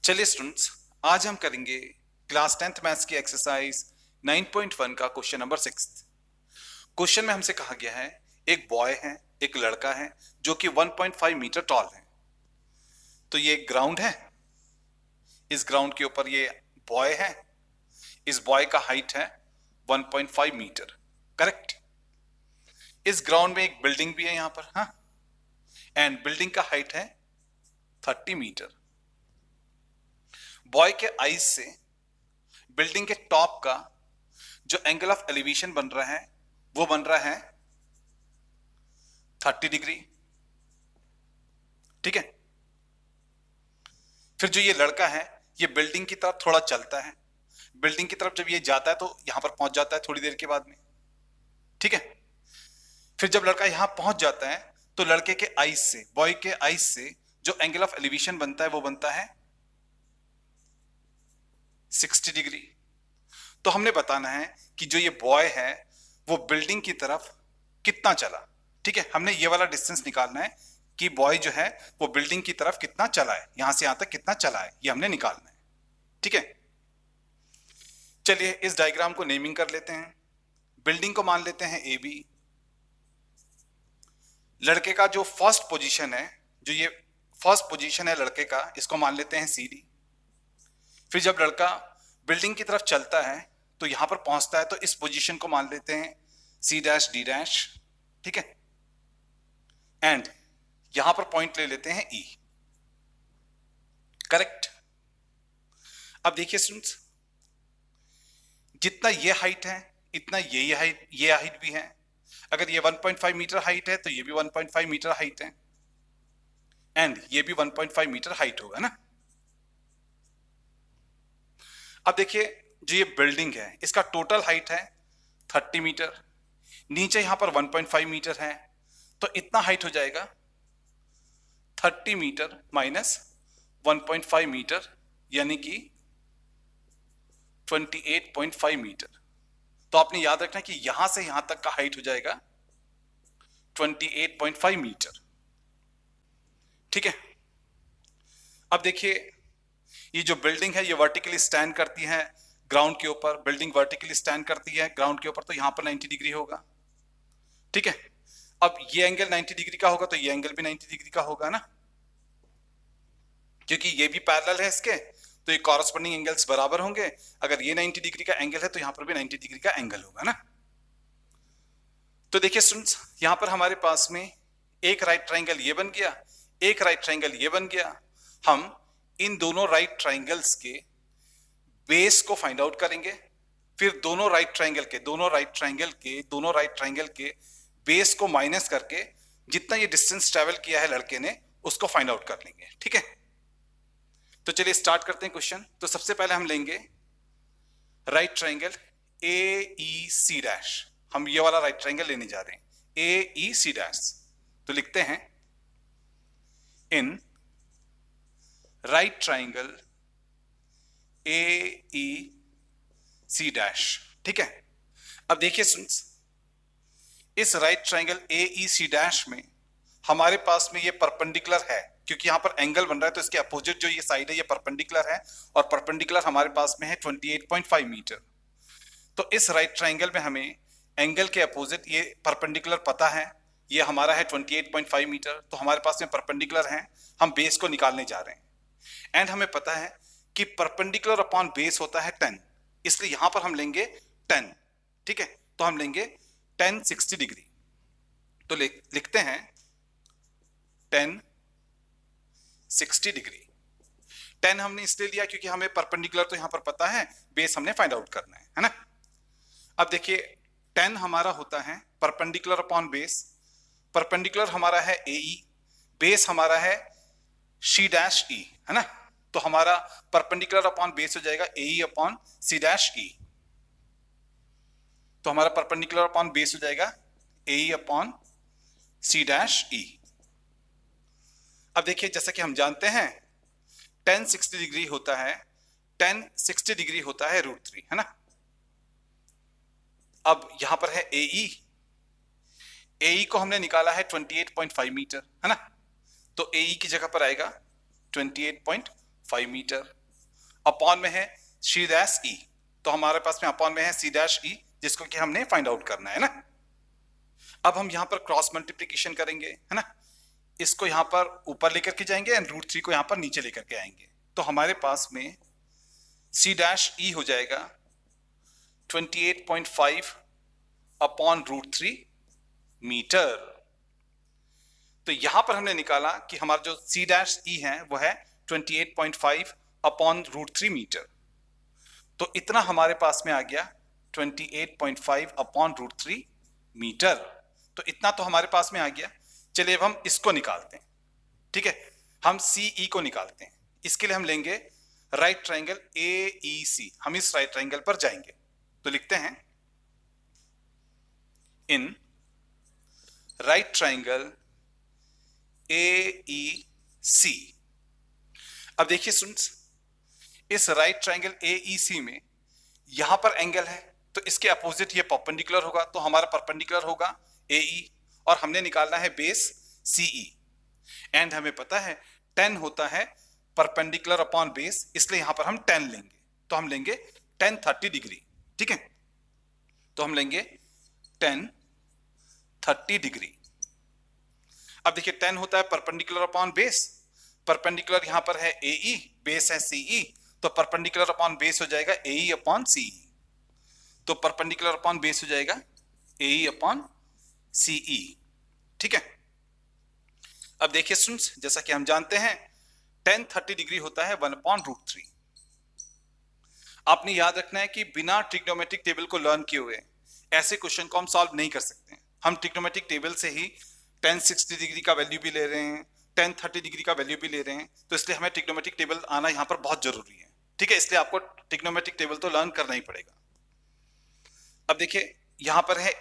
चलिए स्टूडेंट्स, आज हम करेंगे क्लास 10th मैथ्स की एक्सरसाइज 9.1 का क्वेश्चन नंबर 6। क्वेश्चन में हमसे कहा गया है एक बॉय है, एक लड़का है जो कि 1.5 मीटर टॉल है। तो ये ग्राउंड है, इस ग्राउंड के ऊपर ये बॉय है, इस बॉय का हाइट है 1.5 मीटर, करेक्ट। इस ग्राउंड में एक बिल्डिंग भी है यहां पर, हाँ, एंड बिल्डिंग का हाइट है 30 मीटर। बॉय के आईज से बिल्डिंग के टॉप का जो एंगल ऑफ एलिवेशन बन रहा है वो बन रहा है 30 डिग्री, ठीक है। फिर जो ये लड़का है ये बिल्डिंग की तरफ थोड़ा चलता है, बिल्डिंग की तरफ जब ये जाता है तो यहां पर पहुंच जाता है थोड़ी देर के बाद में, ठीक है। फिर जब लड़का यहां पहुंच जाता है तो लड़के के आईज से, बॉय के आईज से जो एंगल ऑफ एलिवेशन बनता है वो बनता है 60 डिग्री। तो हमने बताना है कि जो ये बॉय है वो बिल्डिंग की तरफ कितना चला, ठीक है। हमने ये वाला डिस्टेंस निकालना है कि बॉय जो है वो बिल्डिंग की तरफ कितना चला है, यहां से यहां तक कितना चला है, ये हमने निकालना है, ठीक है। चलिए इस डायग्राम को नेमिंग कर लेते हैं। बिल्डिंग को मान लेते हैं ए बी। लड़के का जो फर्स्ट पोजीशन है, जो ये फर्स्ट पोजीशन है लड़के का, इसको मान लेते हैं सी डी। फिर जब लड़का बिल्डिंग की तरफ चलता है तो यहां पर पहुंचता है तो इस पोजीशन को मान लेते हैं सी डैश डी डैश, ठीक है। एंड यहां पर पॉइंट ले लेते हैं ई, करेक्ट। अब देखिए स्टूडेंट्स, जितना ये हाइट है इतना ये हाइट भी है। अगर ये 1.5 मीटर हाइट है तो ये भी 1.5 मीटर हाइट है, एंड ये भी 1.5 मीटर हाइट होगा ना। अब देखिए जो ये बिल्डिंग है इसका टोटल हाइट है 30 मीटर, नीचे यहां पर 1.5 मीटर है, तो इतना हाइट हो जाएगा 30 मीटर माइनस 1.5 मीटर, यानी कि 28.5 मीटर। तो आपने याद रखना कि यहां से यहां तक का हाइट हो जाएगा 28.5 मीटर, ठीक है। अब देखिए ये जो बिल्डिंग है ये वर्टिकली स्टैंड करती है ग्राउंड के ऊपर, बिल्डिंग वर्टिकली स्टैंड करती है ग्राउंड के ऊपर, तो यहां पर 90 डिग्री होगा, ठीक है। अब ये एंगल 90 डिग्री का होगा तो ये एंगल भी 90 डिग्री का होगा ना, क्योंकि ये भी पैरेलल है इसके, तो ये कॉरस्पॉन्डिंग एंगल्स बराबर होंगे। अगर ये 90 डिग्री का एंगल है तो यहां पर भी 90 डिग्री का एंगल होगा ना। तो देखिए स्टूडेंट्स, यहां पर हमारे पास में एक राइट ट्राइंगल ये बन गया, एक राइट ट्राइंगल ये बन गया। हम इन दोनों राइट ट्राइंगल्स के बेस को फाइंड आउट करेंगे, फिर दोनों राइट ट्राइंगल के बेस को माइनस करके जितना ये डिस्टेंस ट्रेवल किया है लड़के ने उसको फाइंड आउट कर लेंगे, ठीक है। तो चलिए स्टार्ट करते हैं क्वेश्चन। तो सबसे पहले हम लेंगे right triangle A E C dash. हम ये वाला राइट ट्राइंगल लेने जा रहे हैं, ए ई सी डैश। तो लिखते हैं in right triangle A E C dash, ठीक है। अब देखिए स्टूडेंट्स, इस right triangle A E C dash में हमारे पास में ये परपेंडिकुलर है, क्योंकि यहां पर एंगल बन रहा है तो इसके अपोजिट जो ये साइड है ये परपेंडिकुलर है, और परपेंडिकुलर हमारे पास में है 28.5 मीटर। तो इस राइट ट्राइंगल में हमें एंगल के अपोजिट ये परपेंडिकुलर पता है, ये हमारा है 28.5 मीटर, तो हमारे पास में परपेंडिकुलर है, हम बेस को निकालने जा रहे हैं। एंड हमें पता है कि परपेंडिकुलर अपॉन बेस होता है 10, इसलिए यहां पर हम लेंगे 10, ठीक है। तो हम लेंगे 10 60 डिग्री। तो लिखते हैं 10 60 डिग्री। 10 हमने इसलिए लिया क्योंकि हमें परपेंडिकुलर तो यहां पर पता है, बेस हमने फाइंड आउट करना है ना। अब देखिए 10 हमारा होता है परपेंडिकुलर अपॉन बेस, परपेंडिकुलर हमारा है ए ई, बेस हमारा है सी डैश ई, है ना। तो हमारा परपेंडिकुलर अपॉन बेस हो जाएगा ए ई अपॉन सी डैश ई। तो हमारा परपेंडिकुलर अपॉन बेस हो जाएगा ए ई अपॉन सी डैश ई। अब देखिए जैसा कि हम जानते हैं 10 60 डिग्री होता है, 10 60 डिग्री होता है √3, है ना। अब यहां पर है ए ई को हमने निकाला है 28.5 मीटर, है ना। तो ए की जगह पर आएगा 28.5 मीटर। अपॉन में है सी डैश ई, तो हमारे पास में अपॉन में है सी डैश ई, जिसको कि हमने फाइंड आउट करना है ना। अब हम यहां पर क्रॉस मल्टीप्लीकेशन करेंगे, है ना, इसको यहां पर ऊपर लेकर के जाएंगे एंड रूट 3 को यहां पर नीचे लेकर के आएंगे, तो हमारे पास में सी डैश ई हो जाएगा 28.5 अपॉन रूट 3 मीटर। तो यहां पर हमने निकाला कि हमारा जो सी डैश ई है वो है 28.5 अपॉन रूट 3 मीटर, तो इतना हमारे पास में आ गया 28.5 अपॉन रूट 3 मीटर। तो इतना तो हमारे पास में आ गया। चलिए अब हम इसको निकालते हैं, ठीक है, हम सीई को निकालते हैं। इसके लिए हम लेंगे राइट ट्राइंगल AEC, हम इस राइट ट्राइंगल पर जाएंगे, तो लिखते हैं इन राइट ट्राइंगल AEC। अब देखिए स्टूडेंट्स, इस राइट ट्राइंगल AEC में यहां पर एंगल है, तो इसके अपोजिट ये परपेंडिकुलर होगा, तो हमारा परपेंडिकुलर होगा AE, और हमने निकालना है बेस CE, एंड हमें पता है 10 होता है परपेंडिकुलर अपॉन बेस, इसलिए यहां पर हम 10 लेंगे, तो हम लेंगे 10 30 डिग्री, ठीक है, तो हम लेंगे 10 30 डिग्री। अब देखिए 10 होता है परपेंडिकुलर अपॉन बेस, परपेंडिकुलर यहां पर है AE, बेस है CE, तो परपेंडिकुलर अपॉन बेस हो जाएगा AE अपॉन CE, तो परपेंडिकुलर अपॉन बेस हो जाएगा AE अपॉन CE, ठीक है। अब देखिए स्टूडेंट्स, जैसा कि हम जानते हैं 10 30 डिग्री होता है 1 अपॉन रूट 3। आपने याद रखना है कि बिना ट्रिग्नोमेट्रिक टेबल को लर्न किए हुए ऐसे क्वेश्चन को हम सॉल्व नहीं कर सकते हैं। हम ट्रिग्नोमेट्रिक टेबल से ही 10 60 डिग्री का वैल्यू भी ले रहे हैं, 10 30 डिग्री का वैल्यू भी ले रहे हैं, तो इसलिए हमें ट्रिग्नोमेट्रिक टेबल आना यहाँ पर बहुत जरूरी है, ठीक है, इसलिए आपको ट्रिग्नोमेट्रिक टेबल तो लर्न करना ही पड़ेगा। अब देखिए यहां पर है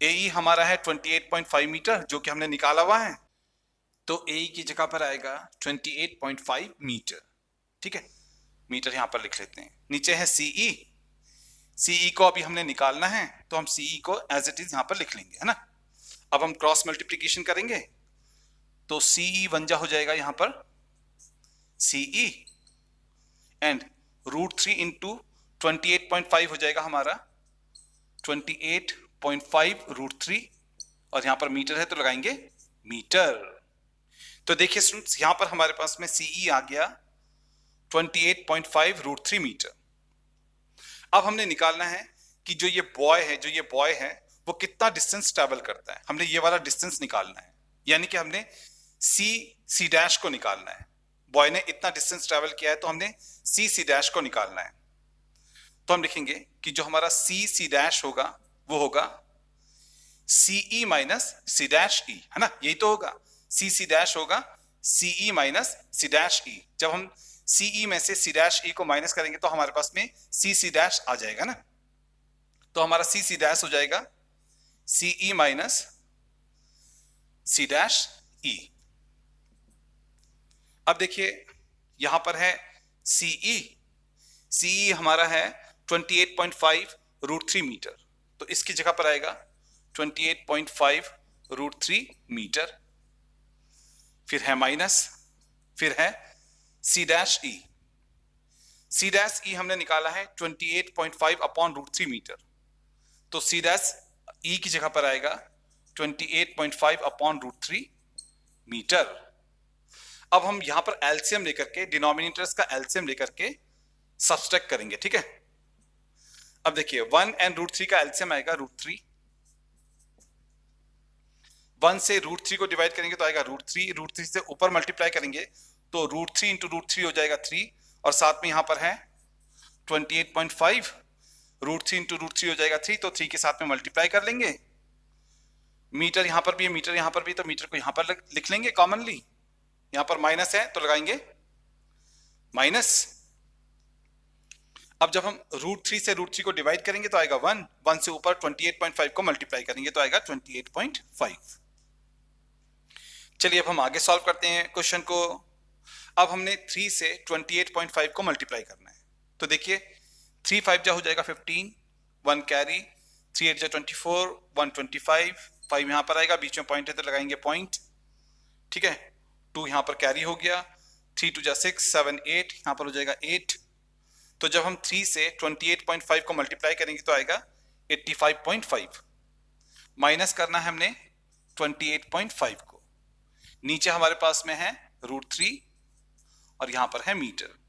AE हमारा है 28.5 मीटर, जो कि हमने निकाला हुआ है, तो AE की जगह पर आएगा 28.5 मीटर, ठीक है, मीटर यहां पर लिख लेते हैं। नीचे है CE को अभी हमने निकालना है, तो हम CE को एज इट इज यहां पर लिख लेंगे, है ना। अब हम क्रॉस मल्टीप्लीकेशन करेंगे, तो CE 1 जा हो जाएगा यहां पर CE, एंड रूट 3 इंटू 28.5 हो जाएगा हमारा 28.5 रूट 3, और यहां पर मीटर है तो लगाएंगे मीटर। तो देखिए स्टूडेंट्स, यहां पर हमारे पास में CE आ गया 28.5 रूट 3 मीटर। अब हमने निकालना है कि जो ये बॉय है वो कितना डिस्टेंस ट्रैवल करता है। हमने ये वाला डिस्टेंस निकालना है, यानी कि हमने सी डैश को निकालना है। बॉय ने इतना डिस्टेंस ट्रैवल किया है, तो हमने सी डैश को निकालना है। तो हम लिखेंगे कि जो हमारा सी डैश होगा वो होगा CE minus C dash E, है ना, यही तो होगा, सी डैश होगा CE minus C dash E. जब हम CE में से सी डैश ई को माइनस करेंगे तो हमारे पास में सी डैश आ जाएगा ना, तो हमारा सी डैश हो जाएगा CE minus C dash E. अब देखिए यहां पर है CE हमारा है 28.5 रूट 3 मीटर, तो इसकी जगह पर आएगा 28.5 रूट 3 मीटर, फिर है माइनस, फिर है सी डैश ई हमने निकाला है 28.5 अपॉन रूट 3 मीटर, तो सी डैश ई की जगह पर आएगा 28.5 अपॉन रूट 3 मीटर। अब हम यहां पर एलसीएम लेकर के, डिनोमिनेटर्स का एलसीएम लेकर के सब्सट्रैक्ट करेंगे, ठीक है। अब देखिए 1 एंड रूट 3 का एलसीएम आएगा रूट 3, 1 से रूट 3 को डिवाइड करेंगे तो आएगा रूट 3 से ऊपर मल्टीप्लाई करेंगे तो रूट 3 इंटू रूट 3 हो जाएगा 3, और साथ में यहां पर है 28.5, रूट 3 इंटू रूट 3 हो जाएगा 3, तो 3 के साथ में मल्टीप्लाई कर लेंगे। मीटर यहां पर भी है, मीटर यहां पर भी, तो मीटर को यहां पर लिख लेंगे कॉमनली। यहां पर माइनस है तो लगाएंगे माइनस। अब जब हम रूट 3 से रूट 3 को डिवाइड करेंगे तो आएगा 1 से ऊपर 28.5 को मल्टीप्लाई करेंगे तो आएगा 28.5। चलिए अब हम आगे सॉल्व करते हैं क्वेश्चन को। अब हमने 3 से 28.5 को मल्टीप्लाई करना है, तो देखिए 3 5 जा हो जाएगा 15, 1 कैरी, 3 8 जा 24, 125, 5 यहां पर आएगा, बीच में पॉइंट है तो लगाएंगे पॉइंट, ठीक है, 2 यहां पर कैरी हो गया, 3 2 जा 6, 7 8, यहाँ पर हो जाएगा 8। तो जब हम 3 से 28.5 को मल्टीप्लाई करेंगे तो आएगा 85.5। माइनस करना है हमने 28.5 को। नीचे हमारे पास में है √3 और यहां पर है मीटर।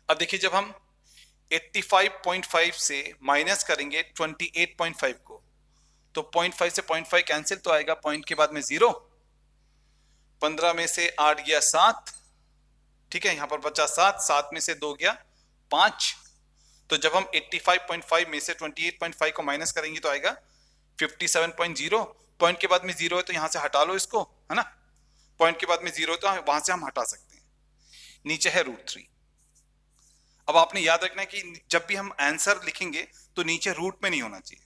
अब देखिए जब हम 85.5 से माइनस करेंगे 28.5 को तो 0.5 से 0.5 कैंसिल, तो आएगा पॉइंट के बाद में 0। 15 में से 8 गया 7, ठीक है, यहां पर बचा 7, 7 में से 2 गया 5। तो जब हम 85.5 में से 28.5 को माइनस करेंगे तो आएगा 57.0। पॉइंट के बाद में 0 है तो यहां से हटा लो इसको, है ना। पॉइंट के बाद में 0 है तो वहां से हम हटा सकते हैं। नीचे है √3। अब आपने याद रखना है कि जब भी हम आंसर लिखेंगे तो नीचे रूट में नहीं होना चाहिए।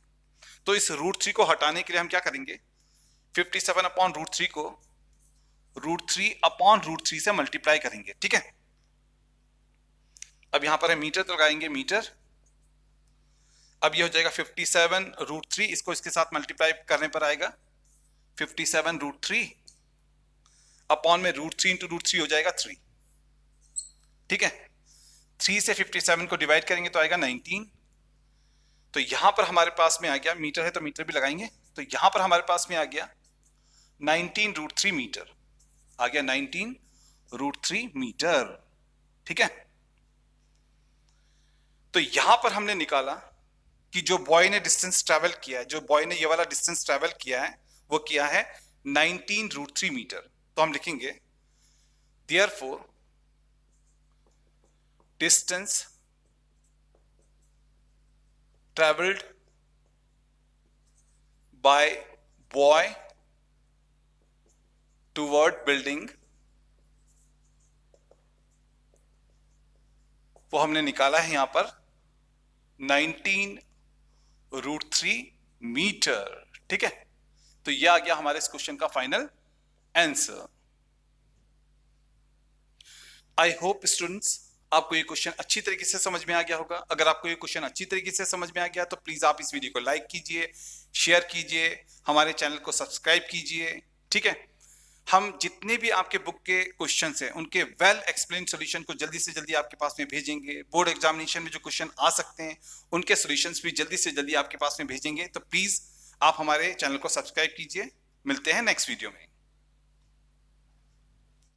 तो इस √3 को हटाने के लिए हम क्या करेंगे, 57/√3 को √3/√3 से मल्टीप्लाई करेंगे, ठीक है। अब यहां पर है मीटर, तो लगाएंगे मीटर। अब ये हो जाएगा 57√3, इसको इसके साथ मल्टीप्लाई करने पर आएगा 57√3 अपॉन में √3 इंटू √3 हो जाएगा 3, ठीक है। 3 से 57 को डिवाइड करेंगे तो आएगा 19। तो यहां पर हमारे पास में आ गया, मीटर है तो मीटर भी लगाएंगे, तो यहां पर हमारे पास में आ गया 19√3 मीटर, आ गया 19√3 मीटर, ठीक है। तो यहां पर हमने निकाला कि जो बॉय ने डिस्टेंस ट्रेवल किया है, जो बॉय ने ये वाला डिस्टेंस ट्रेवल किया है वो किया है 19√3 मीटर। तो हम लिखेंगे therefore distance travelled by boy toward building, वो हमने निकाला है यहां पर 19√3 मीटर, ठीक है। तो यह आ गया हमारे इस क्वेश्चन का final answer. I hope students आपको ये क्वेश्चन अच्छी तरीके से समझ में आ गया होगा। अगर आपको ये क्वेश्चन अच्छी तरीके से समझ में आ गया तो प्लीज आप इस वीडियो को लाइक कीजिए, शेयर कीजिए, हमारे चैनल को सब्सक्राइब कीजिए, ठीक है। हम जितने भी आपके बुक के क्वेश्चंस हैं उनके वेल एक्सप्लेन सॉल्यूशन को जल्दी से जल्दी आपके पास में भेजेंगे। बोर्ड एग्जामिनेशन में जो क्वेश्चन आ सकते हैं उनके सॉल्यूशंस भी जल्दी से जल्दी आपके पास में भेजेंगे। तो प्लीज आप हमारे चैनल को सब्सक्राइब कीजिए। मिलते हैं नेक्स्ट वीडियो में।